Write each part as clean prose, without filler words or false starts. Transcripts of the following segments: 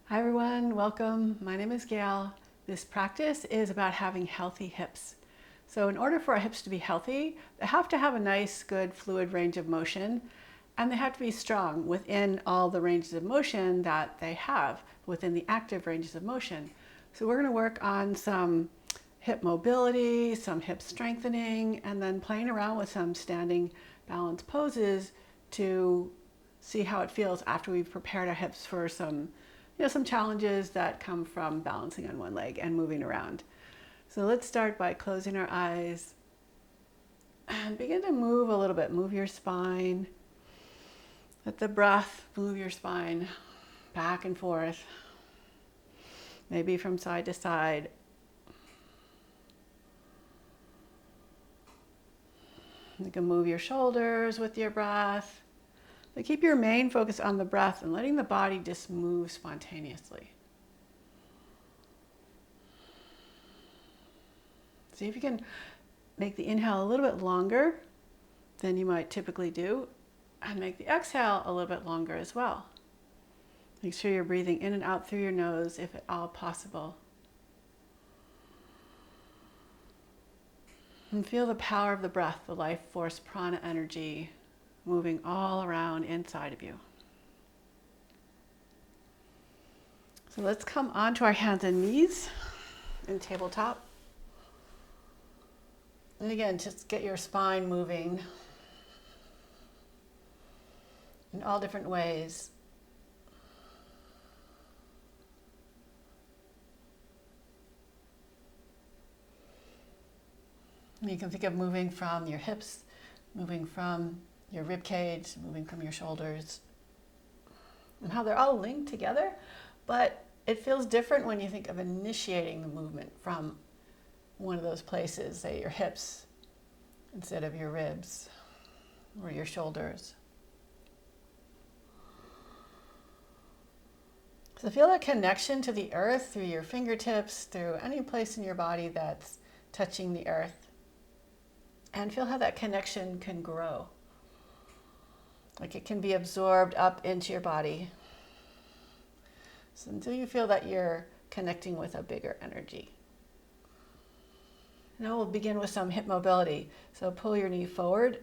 Hi everyone, welcome. My name is Gayle. This practice is about having healthy hips. So in order for our hips to be healthy, they have to have a nice, good, fluid range of motion, and they have to be strong within all the ranges of motion that they have, within the active ranges of motion. So we're going to work on some hip mobility, some hip strengthening, and then playing around with some standing balance poses to see how it feels after we've prepared our hips for some challenges that come from balancing on one leg and moving around. So let's start by closing our eyes and begin to move a little bit. Move your spine. Let the breath move your spine back and forth, maybe from side to side. You can move your shoulders with your breath. But keep your main focus on the breath and letting the body just move spontaneously. See if you can make the inhale a little bit longer than you might typically do, and make the exhale a little bit longer as well. Make sure you're breathing in and out through your nose if at all possible. And feel the power of the breath, the life force prana energy moving all around inside of you. So let's come onto our hands and knees in tabletop. And again, just get your spine moving in all different ways. And you can think of moving from your hips, moving from your rib cage, moving from your shoulders, and how they're all linked together, but it feels different when you think of initiating the movement from one of those places, say your hips, instead of your ribs or your shoulders. So feel that connection to the earth through your fingertips, through any place in your body that's touching the earth, and feel how that connection can grow. Like it can be absorbed up into your body. So until you feel that you're connecting with a bigger energy. Now we'll begin with some hip mobility. So pull your knee forward,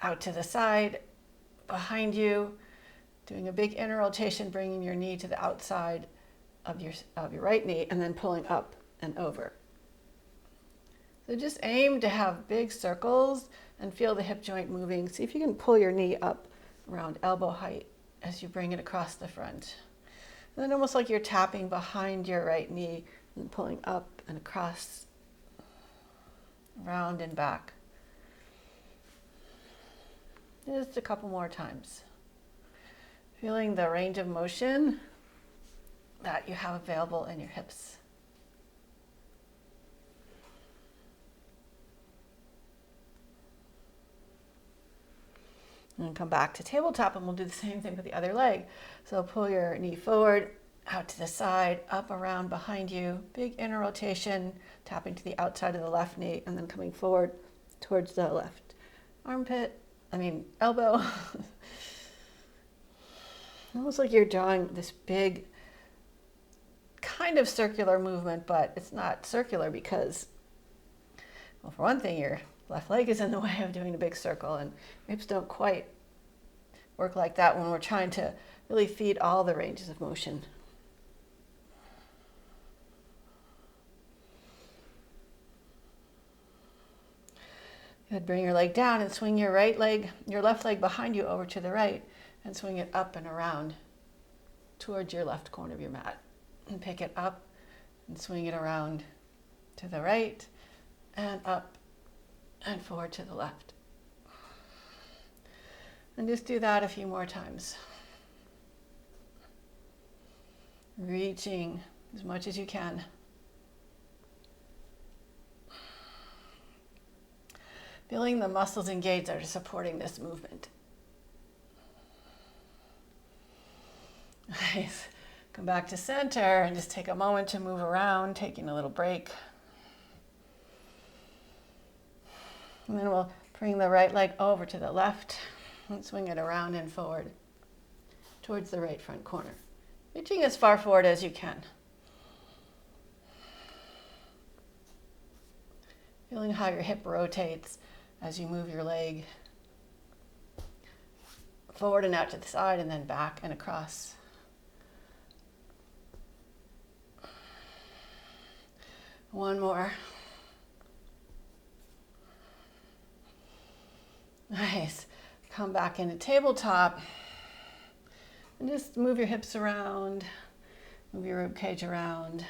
out to the side, behind you, doing a big inner rotation, bringing your knee to the outside of your right knee, and then pulling up and over. So just aim to have big circles and feel the hip joint moving. See if you can pull your knee up around elbow height as you bring it across the front. And then almost like you're tapping behind your right knee and pulling up and across, around and back. Just a couple more times. Feeling the range of motion that you have available in your hips. And come back to tabletop, and we'll do the same thing with the other leg. So pull your knee forward, out to the side, up, around, behind you. Big inner rotation, tapping to the outside of the left knee, and then coming forward towards the left elbow. Almost like you're drawing this big kind of circular movement, but it's not circular because, well, for one thing, your left leg is in the way of doing a big circle, and hips don't quite work like that when we're trying to really feed all the ranges of motion. Good. Bring your leg down and swing your left leg behind you over to the right, and swing it up and around towards your left corner of your mat. And pick it up and swing it around to the right and up and forward to the left. And just do that a few more times. Reaching as much as you can. Feeling the muscles engaged that are supporting this movement. Nice. Come back to center and just take a moment to move around, taking a little break. And then we'll bring the right leg over to the left and swing it around and forward towards the right front corner. Reaching as far forward as you can. Feeling how your hip rotates as you move your leg forward and out to the side and then back and across. One more. Nice. Come back into tabletop and just move your hips around, move your rib cage around.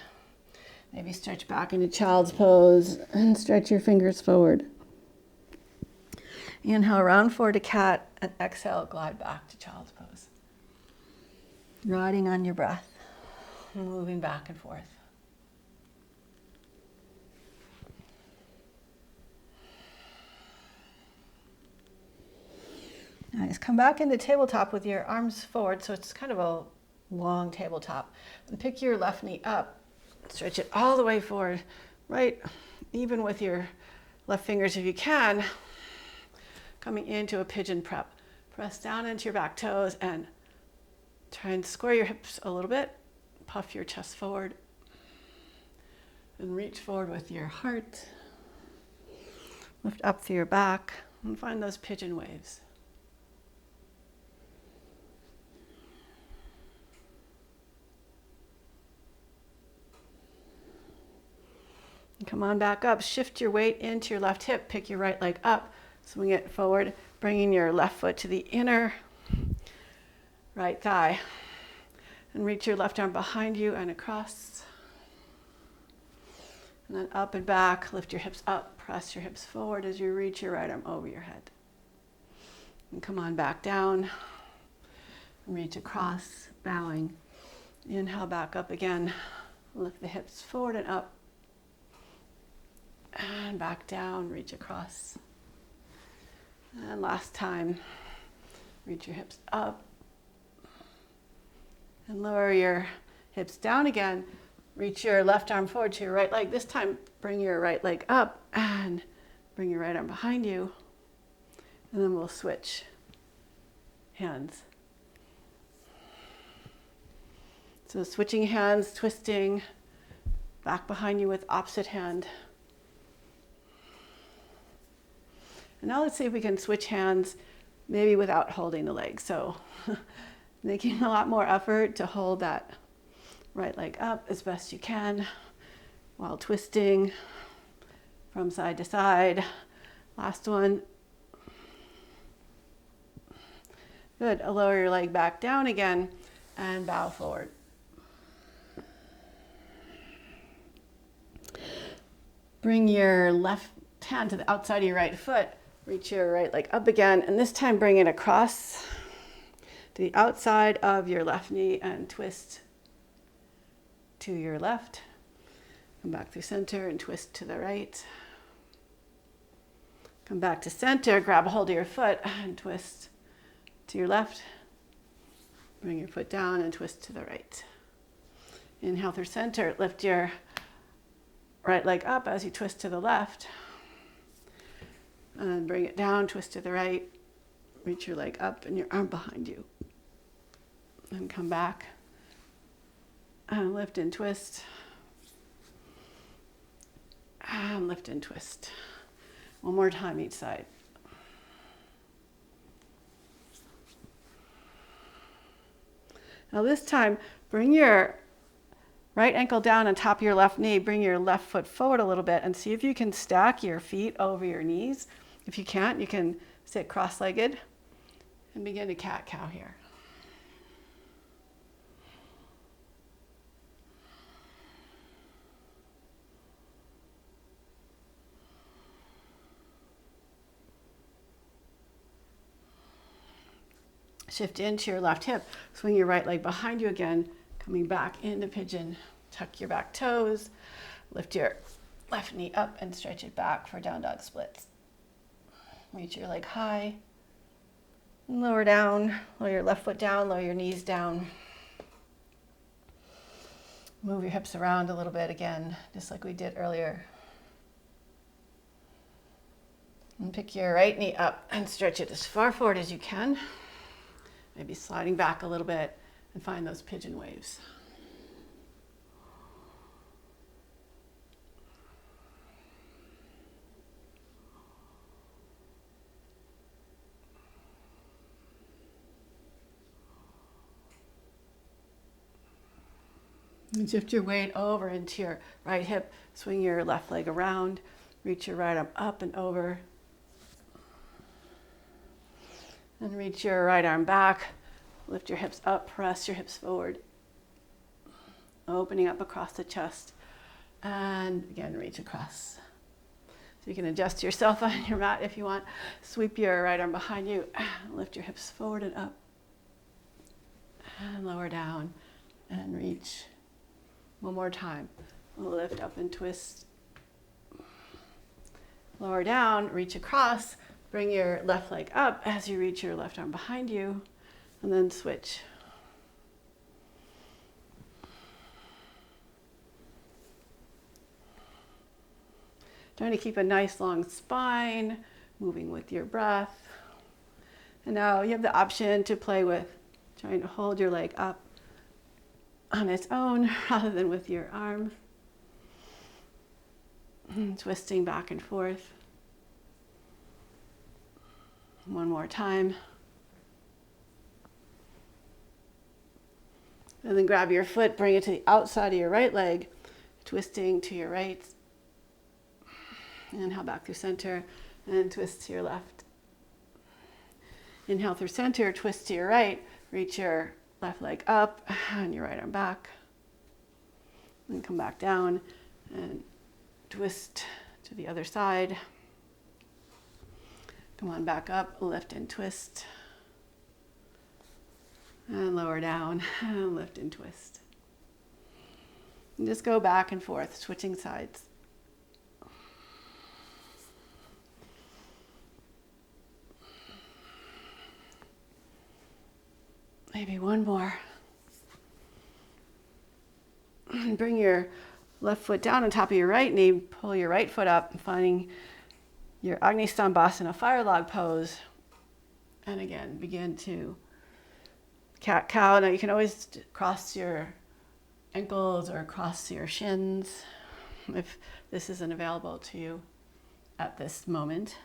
Maybe stretch back into child's pose and stretch your fingers forward. Inhale, round forward to cat, and exhale, glide back to child's pose. Riding on your breath, moving back and forth. Nice. Come back into tabletop with your arms forward, so it's kind of a long tabletop. And pick your left knee up. Stretch it all the way forward, right, even with your left fingers if you can. Coming into a pigeon prep. Press down into your back toes and try and square your hips a little bit. Puff your chest forward. And reach forward with your heart. Lift up through your back and find those pigeon waves. Come on back up, shift your weight into your left hip, pick your right leg up, swing it forward, bringing your left foot to the inner right thigh. And reach your left arm behind you and across. And then up and back, lift your hips up, press your hips forward as you reach your right arm over your head. And come on back down, reach across, bowing. Inhale back up again, lift the hips forward and up. And back down, reach across. And last time, reach your hips up. And lower your hips down again. Reach your left arm forward to your right leg. This time, bring your right leg up and bring your right arm behind you. And then we'll switch hands. So switching hands, twisting, back behind you with opposite hand. And now let's see if we can switch hands, maybe without holding the leg. So making a lot more effort to hold that right leg up as best you can while twisting from side to side. Last one. Good. Lower your leg back down again and bow forward. Bring your left hand to the outside of your right foot. Reach your right leg up again, and this time bring it across to the outside of your left knee and twist to your left. Come back through center and twist to the right. Come back to center, grab a hold of your foot and twist to your left. Bring your foot down and twist to the right. Inhale through center, lift your right leg up as you twist to the left. And bring it down, twist to the right, reach your leg up and your arm behind you. And come back and lift and twist. And lift and twist. One more time each side. Now this time, bring your right ankle down on top of your left knee. Bring your left foot forward a little bit and see if you can stack your feet over your knees. If you can't, you can sit cross-legged and begin to cat-cow here. Shift into your left hip. Swing your right leg behind you again, coming back into pigeon. Tuck your back toes. Lift your left knee up and stretch it back for down dog splits. Reach your leg high. Lower down. Lower your left foot down. Lower your knees down. Move your hips around a little bit again, just like we did earlier. And pick your right knee up and stretch it as far forward as you can. Maybe sliding back a little bit and find those pigeon waves. And shift your weight over into your right hip. Swing your left leg around. Reach your right arm up and over. And reach your right arm back. Lift your hips up. Press your hips forward. Opening up across the chest. And again, reach across. So you can adjust yourself on your mat if you want. Sweep your right arm behind you. Lift your hips forward and up. And lower down. And reach. One more time. Lift up and twist. Lower down, reach across. Bring your left leg up as you reach your left arm behind you. And then switch. Trying to keep a nice long spine, moving with your breath. And now you have the option to play with trying to hold your leg up on its own rather than with your arm. Twisting back and forth. One more time. And then grab your foot, bring it to the outside of your right leg, twisting to your right. Inhale back through center and twist to your left. Inhale through center, twist to your right, reach your left leg up and your right arm back. And come back down and twist to the other side. Come on back up, lift and twist. And lower down and lift and twist. And just go back and forth, switching sides. Maybe one more. And bring your left foot down on top of your right knee. Pull your right foot up, finding your Agni Stambhasana fire log pose. And again, begin to cat-cow. Now you can always cross your ankles or cross your shins if this isn't available to you at this moment.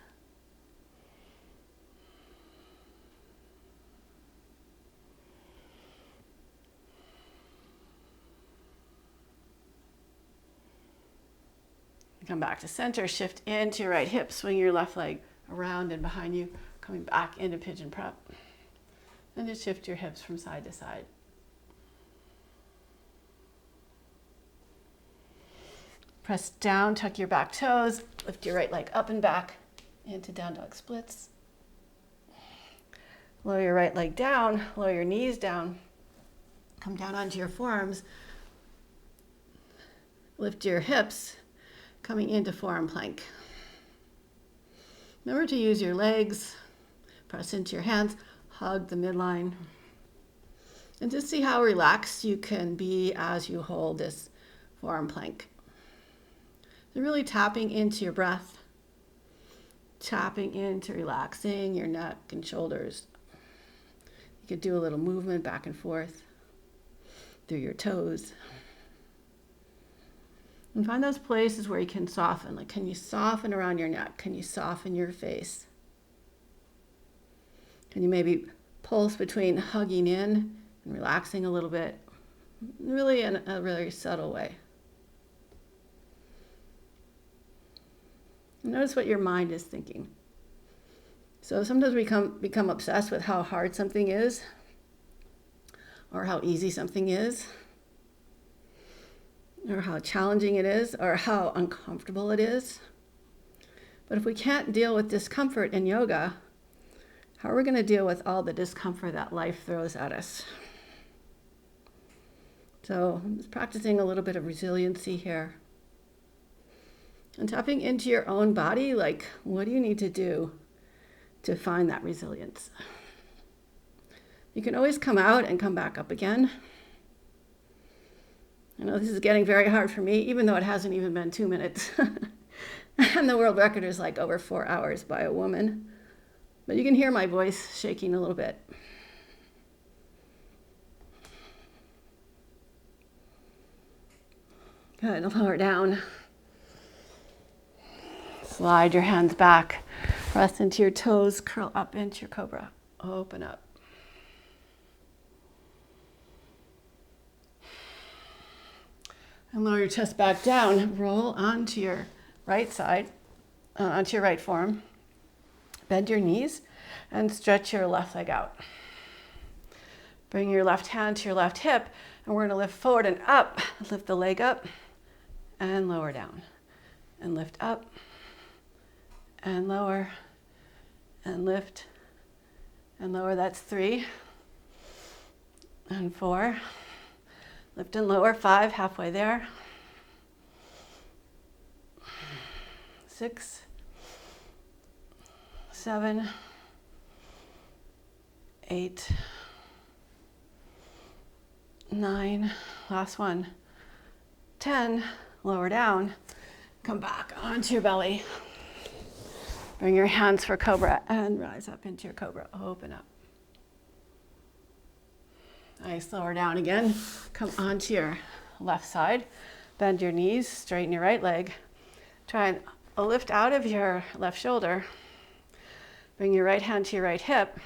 Come back to center, shift into your right hip, swing your left leg around and behind you, coming back into pigeon prep. And just shift your hips from side to side. Press down, tuck your back toes, lift your right leg up and back into down dog splits. Lower your right leg down, lower your knees down, come down onto your forearms, lift your hips, coming into forearm plank. Remember to use your legs, press into your hands, hug the midline. And just see how relaxed you can be as you hold this forearm plank. So really tapping into your breath, tapping into relaxing your neck and shoulders. You could do a little movement back and forth through your toes. And find those places where you can soften. Like, can you soften around your neck? Can you soften your face? Can you maybe pulse between hugging in and relaxing a little bit? Really in a really subtle way. Notice what your mind is thinking. So sometimes we become obsessed with how hard something is or how easy something is, or how challenging it is, or how uncomfortable it is. But if we can't deal with discomfort in yoga, how are we going to deal with all the discomfort that life throws at us? So just practicing a little bit of resiliency here. And tapping into your own body, like, what do you need to do to find that resilience? You can always come out and come back up again. I know this is getting very hard for me, even though it hasn't even been 2 minutes. And the world record is like over 4 hours by a woman. But you can hear my voice shaking a little bit. Good, lower down. Slide your hands back. Press into your toes, curl up into your cobra. Open up. And lower your chest back down. Roll onto your right side, onto your right forearm. Bend your knees and stretch your left leg out. Bring your left hand to your left hip, and we're going to lift forward and up. Lift the leg up and lower down. And lift up and lower and lift and lower. That's 3 and 4. Lift and lower, 5, halfway there. 6, 7, 8, 9, last one, 10, lower down, come back onto your belly. Bring your hands for cobra and rise up into your cobra, open up. Nice, lower down again. Come onto your left side. Bend your knees, straighten your right leg. Try and lift out of your left shoulder. Bring your right hand to your right hip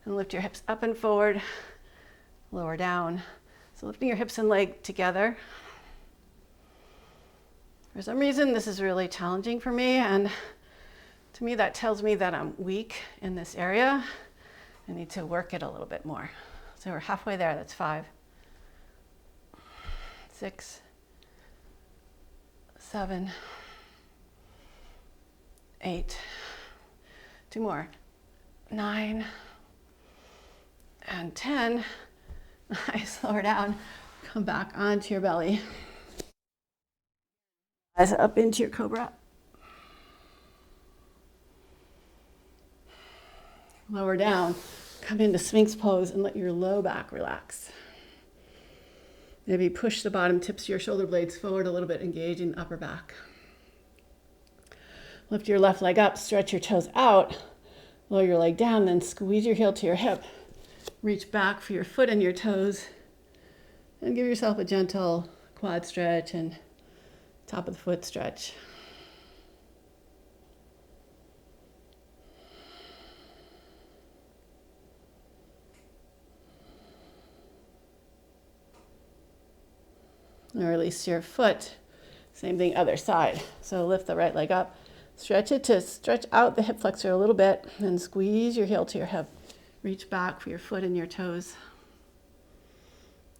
and lift your hips up and forward, lower down. So lifting your hips and leg together. For some reason, this is really challenging for me, and to me that tells me that I'm weak in this area. I need to work it a little bit more. So we're halfway there, that's 5, 6, 7, 8, 2 more, 9, and 10. Nice, lower down, come back onto your belly. Rise up into your cobra. Lower down. Come into Sphinx pose and let your low back relax. Maybe push the bottom tips of your shoulder blades forward a little bit, engaging the upper back. Lift your left leg up, stretch your toes out, lower your leg down, then squeeze your heel to your hip. Reach back for your foot and your toes, and give yourself a gentle quad stretch and top of the foot stretch. And release your foot. Same thing, other side. So lift the right leg up, stretch it to stretch out the hip flexor a little bit, and squeeze your heel to your hip. Reach back for your foot and your toes.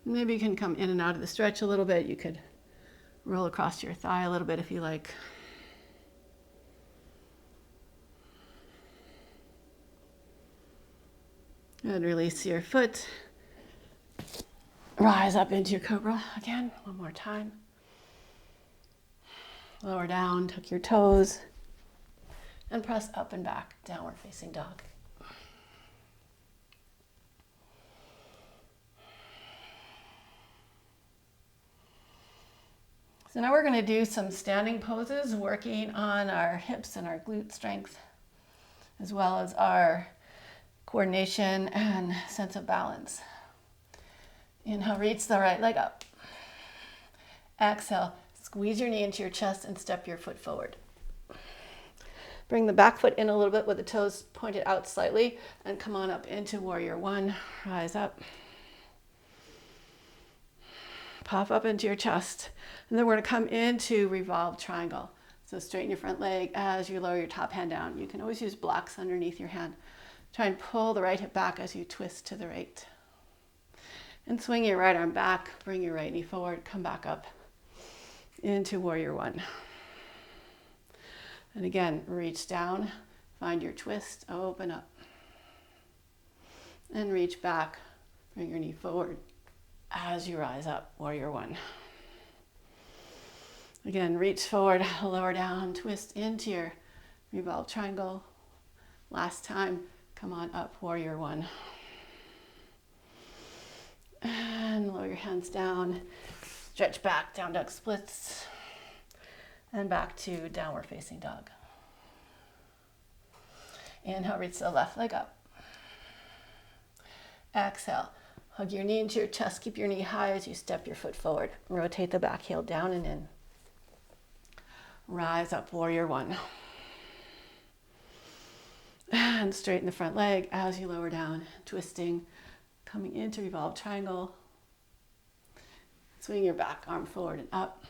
Maybe you can come in and out of the stretch a little bit. You could roll across your thigh a little bit if you like. And release your foot. Rise up into your cobra again, one more time. Lower down, tuck your toes, and press up and back, downward facing dog. So now we're going to do some standing poses, working on our hips and our glute strength, as well as our coordination and sense of balance. Inhale, reach the right leg up. Exhale, squeeze your knee into your chest and step your foot forward. Bring the back foot in a little bit with the toes pointed out slightly, and come on up into warrior 1. Rise up. Pop up into your chest. And then we're going to come into revolved triangle. So straighten your front leg as you lower your top hand down. You can always use blocks underneath your hand. Try and pull the right hip back as you twist to the right. And swing your right arm back, bring your right knee forward, come back up into warrior 1. And again, reach down, find your twist, open up. And reach back, bring your knee forward as you rise up, warrior 1. Again, reach forward, lower down, twist into your revolved triangle. Last time, come on up, warrior 1. And lower your hands down, stretch back, down dog splits, and back to downward facing dog. Inhale, reach the left leg up. Exhale, Hug your knee into your chest. Keep your knee high as you step your foot forward. Rotate the back heel down and in. Rise up, warrior one. And straighten the front leg as you lower down, twisting, coming into revolved triangle. Swing your back arm forward and up.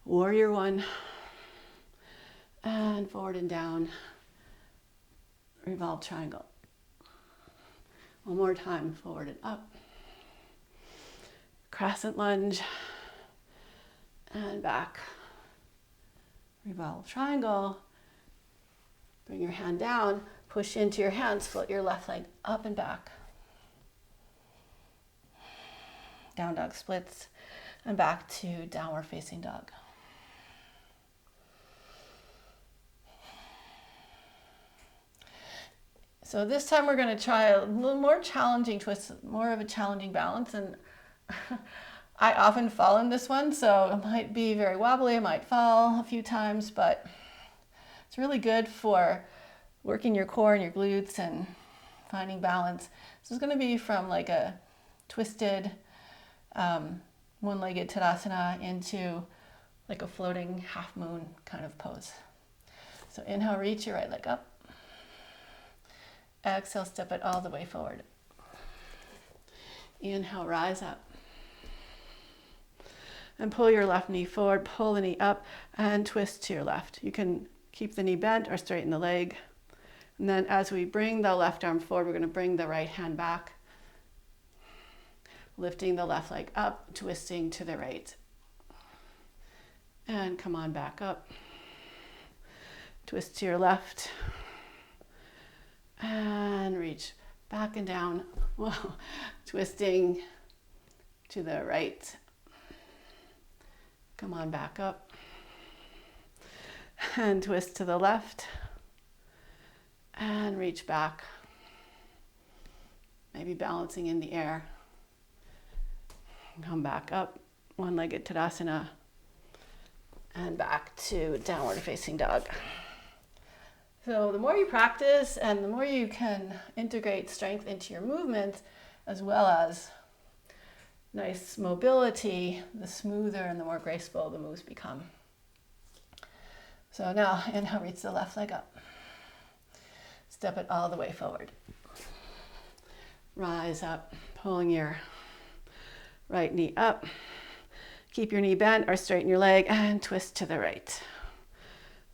Warrior one. And forward and down, revolved triangle. One more time, forward and up. Crescent lunge. And back. Revolved triangle. Bring your hand down, push into your hands, float your left leg up and back. Down dog splits, and back to downward facing dog. So this time we're going to try a little more challenging twist, more of a challenging balance. And I often fall in this one, so it might be very wobbly. I might fall a few times, but it's really good for working your core and your glutes and finding balance. This is going to be from like a twisted one-legged Tadasana into like a floating half moon kind of pose. So inhale, reach your right leg up. Exhale, step it all the way forward. Inhale, rise up. And pull your left knee forward, pull the knee up, and twist to your left. You can keep the knee bent or straighten the leg. And then as we bring the left arm forward, we're going to bring the right hand back. Lifting the left leg up, twisting to the right. And come on back up. Twist to your left. And reach back and down. Whoa. Twisting to the right. Come on back up. And twist to the left. And reach back. Maybe balancing in the air. Come back up. One-legged Tadasana. And back to downward facing dog. So the more you practice and the more you can integrate strength into your movement, as well as nice mobility, the smoother and the more graceful the moves become. So now inhale, reach the left leg up. Step it all the way forward. Rise up, pulling your right knee up. Keep your knee bent or straighten your leg and twist to the right.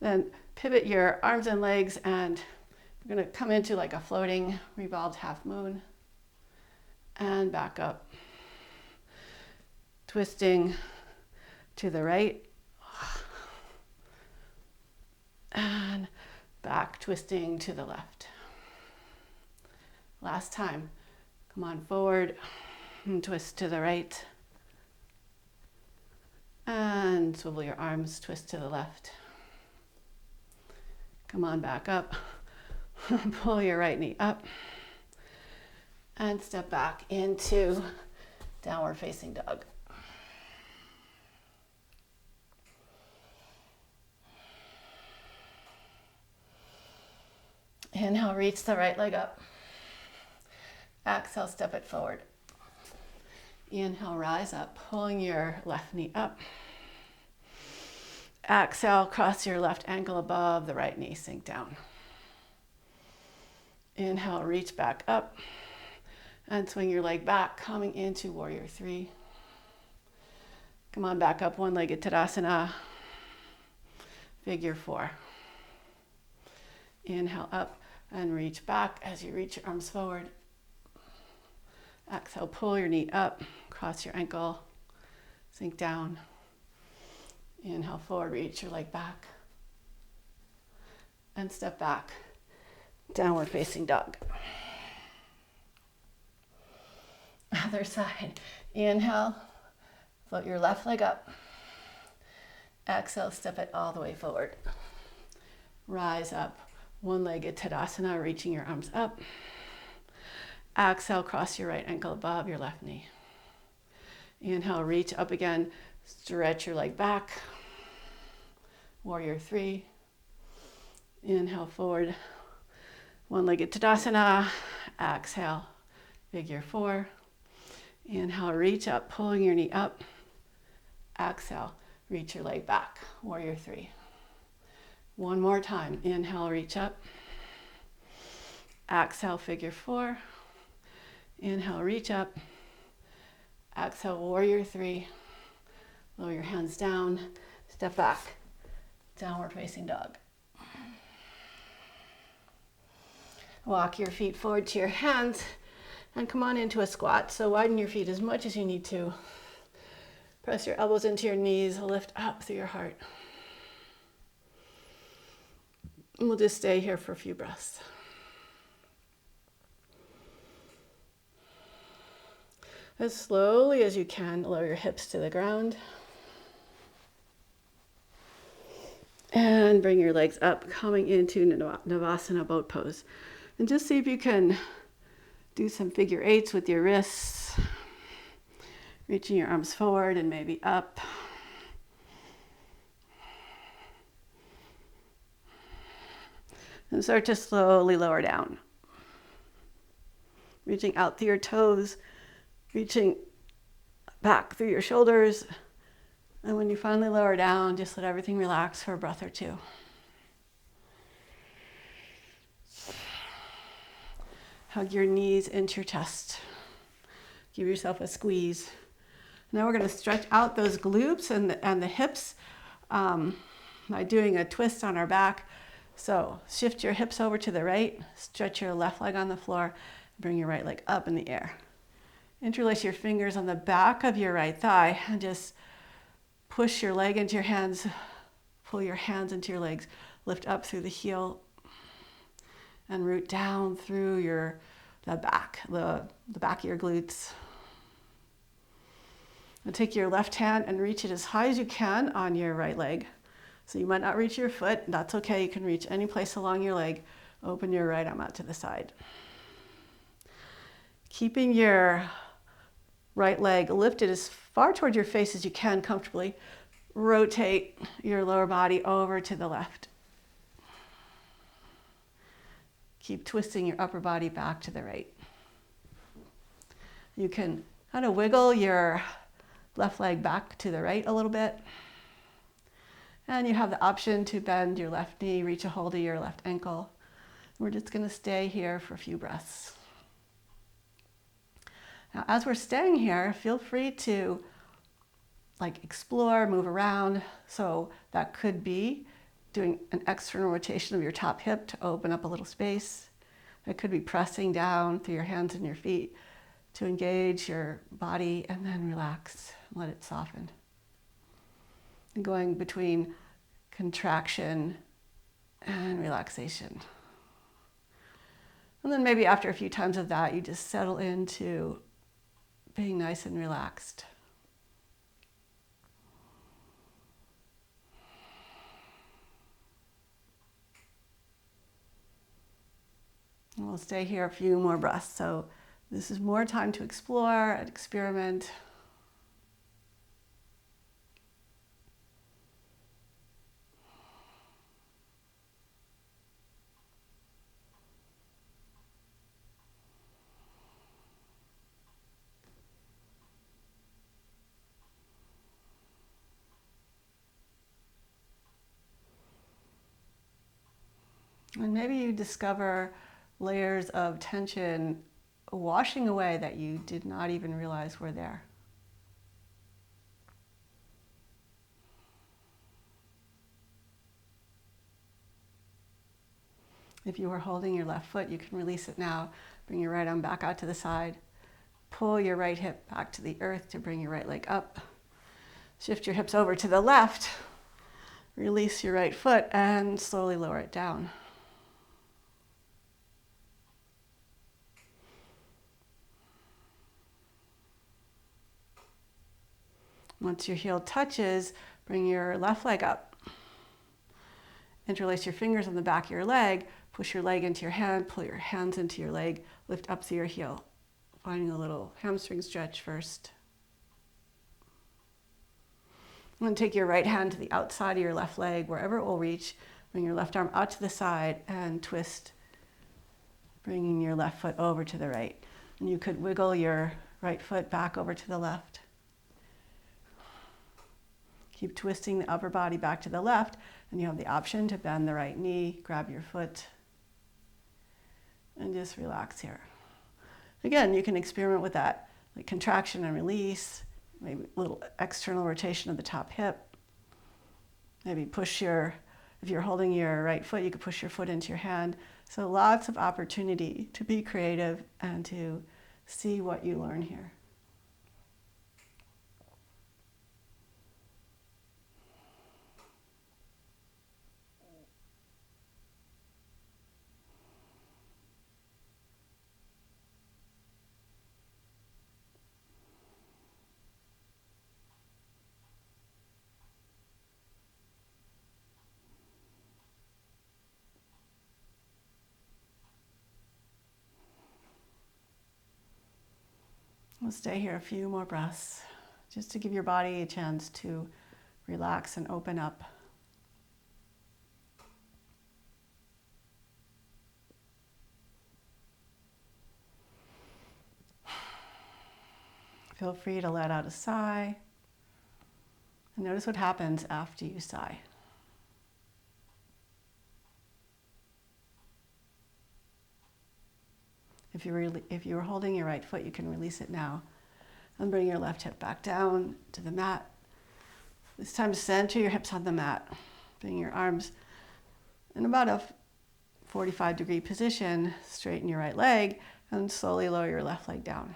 Then pivot your arms and legs, and we're going to come into like a floating revolved half moon and back up. Twisting to the right and back, twisting to the left. Last time. Come on forward and twist to the right. And swivel your arms, twist to the left. Come on back up. Pull your right knee up. And step back into downward facing dog. Inhale, reach the right leg up. Exhale, step it forward. Inhale, rise up, pulling your left knee up. Exhale, cross your left ankle above the right knee, sink down. Inhale, reach back up and swing your leg back, coming into warrior three. Come on back up, one-legged Tadasana, figure four. Inhale up and reach back as you reach your arms forward. Exhale, pull your knee up, cross your ankle, sink down. Inhale forward, reach your leg back. And step back, downward facing dog. Other side. Inhale, float your left leg up. Exhale, step it all the way forward. Rise up, one-legged Tadasana, reaching your arms up. Exhale, cross your right ankle above your left knee. Inhale, reach up again, stretch your leg back. Warrior three. Inhale forward, one-legged Tadasana. Exhale, figure 4. Inhale, reach up, pulling your knee up. Exhale, reach your leg back, warrior 3. One more time, inhale, reach up. Exhale, figure 4. Inhale, reach up. Exhale, warrior 3. Lower your hands down, step back, downward facing dog. Walk your feet forward to your hands and come on into a squat. So widen your feet as much as you need to. Press your elbows into your knees, lift up through your heart. And we'll just stay here for a few breaths. As slowly as you can, lower your hips to the ground. And bring your legs up, coming into Navasana boat pose. And just see if you can do some figure 8s with your wrists. Reaching your arms forward and maybe up. And start to slowly lower down. Reaching out through your toes. Reaching back through your shoulders. And when you finally lower down, just let everything relax for a breath or two. Hug your knees into your chest. Give yourself a squeeze. Now we're going to stretch out those glutes and the hips by doing a twist on our back. So shift your hips over to the right, stretch your left leg on the floor, bring your right leg up in the air. Interlace your fingers on the back of your right thigh and just push your leg into your hands, pull your hands into your legs, lift up through the heel and root down through the back of your glutes. And take your left hand and reach it as high as you can on your right leg. So you might not reach your foot, that's okay. You can reach any place along your leg. Open your right arm out to the side. Keeping your right leg lifted as far toward your face as you can comfortably. Rotate your lower body over to the left. Keep twisting your upper body back to the right. You can kind of wiggle your left leg back to the right a little bit. And you have the option to bend your left knee, reach a hold of your left ankle. We're just going to stay here for a few breaths. Now, as we're staying here, feel free to explore, move around. So that could be doing an external rotation of your top hip to open up a little space. It could be pressing down through your hands and your feet to engage your body and then relax, let it soften. And going between contraction and relaxation. And then maybe after a few times of that, you just settle into being nice and relaxed. And we'll stay here a few more breaths. So this is more time to explore and experiment. And maybe you discover layers of tension washing away that you did not even realize were there. If you were holding your left foot, you can release it now. Bring your right arm back out to the side. Pull your right hip back to the earth to bring your right leg up. Shift your hips over to the left. Release your right foot and slowly lower it down. Once your heel touches, bring your left leg up. Interlace your fingers on the back of your leg, push your leg into your hand, pull your hands into your leg, lift up through your heel, finding a little hamstring stretch first. And then take your right hand to the outside of your left leg, wherever it will reach. Bring your left arm out to the side and twist, bringing your left foot over to the right. And you could wiggle your right foot back over to the left. Keep twisting the upper body back to the left, and you have the option to bend the right knee, grab your foot, and just relax here. Again, you can experiment with that, like contraction and release, maybe a little external rotation of the top hip. Maybe push if you're holding your right foot, you could push your foot into your hand. So lots of opportunity to be creative and to see what you learn here. We'll stay here a few more breaths, just to give your body a chance to relax and open up. Feel free to let out a sigh, and notice what happens after you sigh. If you were holding your right foot, you can release it now. And bring your left hip back down to the mat. This time center your hips on the mat. Bring your arms in about a 45-degree position. Straighten your right leg and slowly lower your left leg down.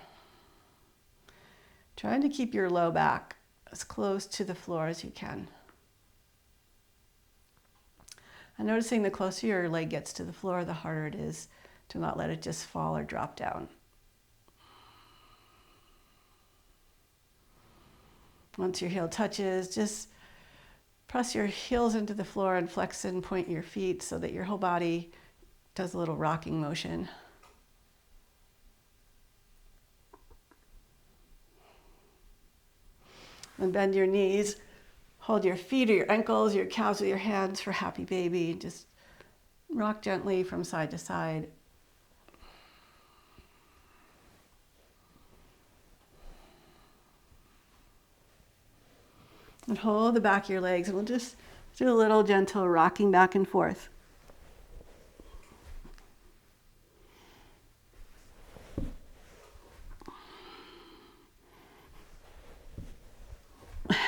Trying to keep your low back as close to the floor as you can. And noticing the closer your leg gets to the floor, the harder it is to not let it just fall or drop down. Once your heel touches, just press your heels into the floor and flex and point your feet so that your whole body does a little rocking motion. And bend your knees. Hold your feet or your ankles, your calves with your hands for happy baby. Just rock gently from side to side. And hold the back of your legs, and we'll just do a little gentle rocking back and forth.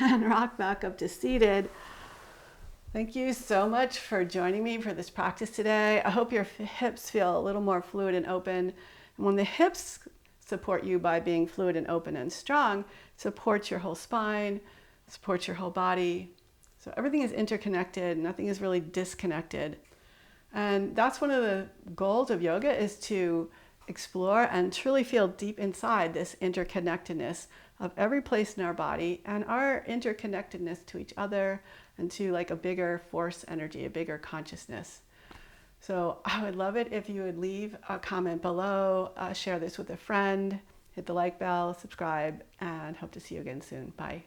And rock back up to seated. Thank you so much for joining me for this practice today. I hope your hips feel a little more fluid and open. And when the hips support you by being fluid and open and strong, it supports your whole spine, supports your whole body. So everything is interconnected, nothing is really disconnected. And that's one of the goals of yoga, is to explore and truly feel deep inside this interconnectedness of every place in our body and our interconnectedness to each other and to like a bigger force energy, a bigger consciousness. So I would love it if you would leave a comment below, share this with a friend, hit the like bell, subscribe, and hope to see you again soon. Bye.